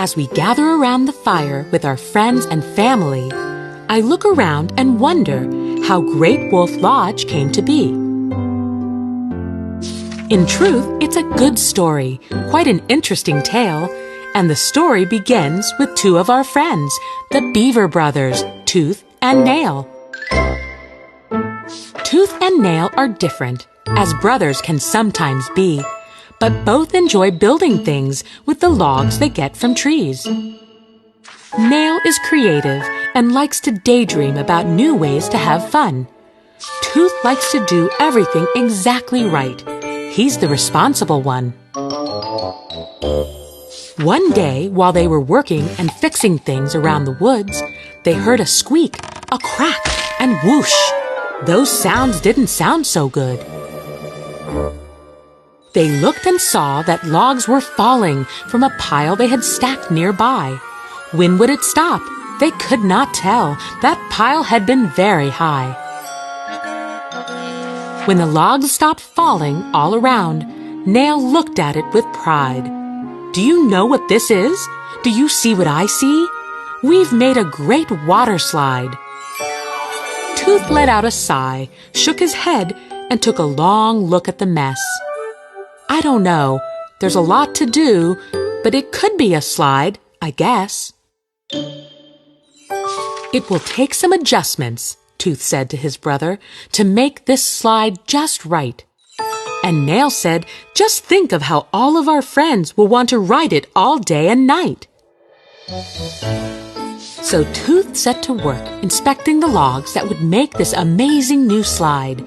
As we gather around the fire with our friends and family, I look around and wonder how Great Wolf Lodge came to be. In truth, it's a good story, quite an interesting tale, and the story begins with two of our friends, the Beaver brothers, Tooth and Nail. Tooth and Nail are different, as brothers can sometimes be, but both enjoy building things with the logs they get from trees. Nail is creative and likes to daydream about new ways to have fun. Tooth likes to do everything exactly right. He's the responsible one. One day, while they were working and fixing things around the woods, they heard a squeak, a crack, and whoosh. Those sounds didn't sound so good. They looked and saw that logs were falling from a pile they had stacked nearby. When would it stop? They could not tell. That pile had been very high. When the logs stopped falling all around, Nail looked at it with pride. Do you know what this is? Do you see what I see? We've made a great water slide. Tooth let out a sigh, shook his head, and took a long look at the mess. I don't know. There's a lot to do, but it could be a slide, I guess. It will take some adjustments, Tooth said to his brother, to make this slide just right. And Nail said, just think of how all of our friends will want to ride it all day and night. So Tooth set to work inspecting the logs that would make this amazing new slide.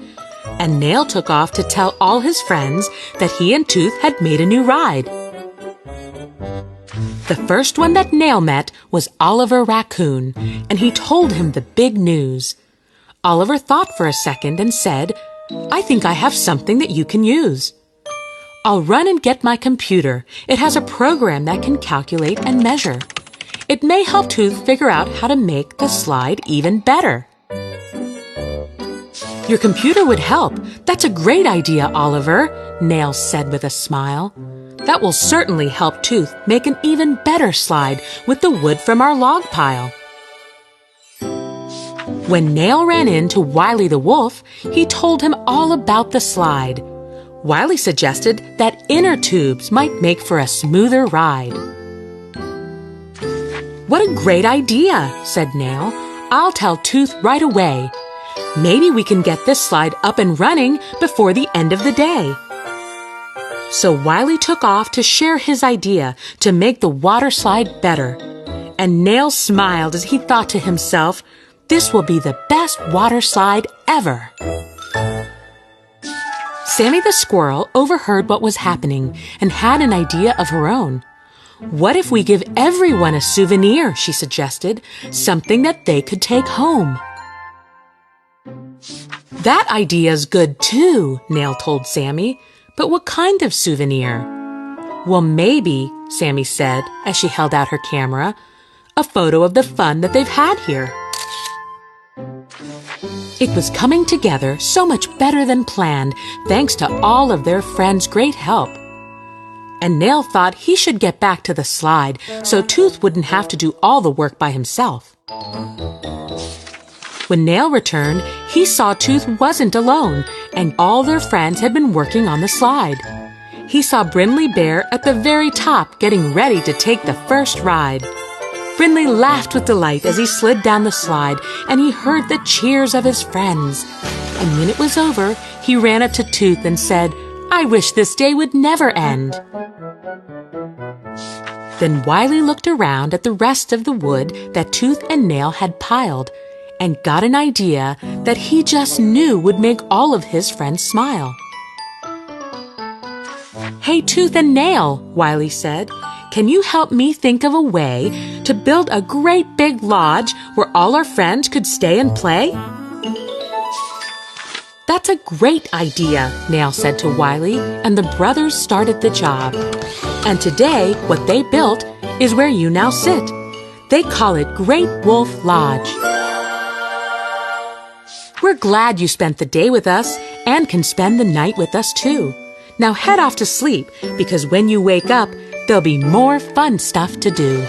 And Nail took off to tell all his friends that he and Tooth had made a new ride. The first one that Nail met was Oliver Raccoon, and he told him the big news. Oliver thought for a second and said, I think I have something that you can use. I'll run and get my computer. It has a program that can calculate and measure. It may help Tooth figure out how to make the slide even better. Your computer would help. That's a great idea, Oliver, Nail said with a smile. That will certainly help Tooth make an even better slide with the wood from our log pile. When Nail ran into Wiley the Wolf, he told him all about the slide. Wiley suggested that inner tubes might make for a smoother ride. What a great idea, said Nail. I'll tell Tooth right away. Maybe we can get this slide up and running before the end of the day. So Wiley took off to share his idea to make the water slide better. And Nail smiled as he thought to himself, this will be the best water slide ever. Sammy the squirrel overheard what was happening and had an idea of her own. What if we give everyone a souvenir, she suggested, something that they could take home. That idea's good too, Nail told Sammy. But what kind of souvenir? Well, maybe, Sammy said as she held out her camera, a photo of the fun that they've had here. It was coming together so much better than planned, thanks to all of their friends' great help. And Nail thought he should get back to the slide so Tooth wouldn't have to do all the work by himself. When Nail returned, he saw Tooth wasn't alone, and all their friends had been working on the slide. He saw Brinley Bear at the very top getting ready to take the first ride. Brinley laughed with delight as he slid down the slide, and he heard the cheers of his friends. And when it was over, he ran up to Tooth and said, I wish this day would never end. Then Wiley looked around at the rest of the wood that Tooth and Nail had piled, and got an idea that he just knew would make all of his friends smile. Hey, Tooth and Nail, Wiley said, can you help me think of a way to build a great big lodge where all our friends could stay and play? That's a great idea, Nail said to Wiley, and the brothers started the job. And today, what they built is where you now sit. They call it Great Wolf Lodge. We're glad you spent the day with us and can spend the night with us too. Now head off to sleep, because when you wake up, There'll be more fun stuff to do.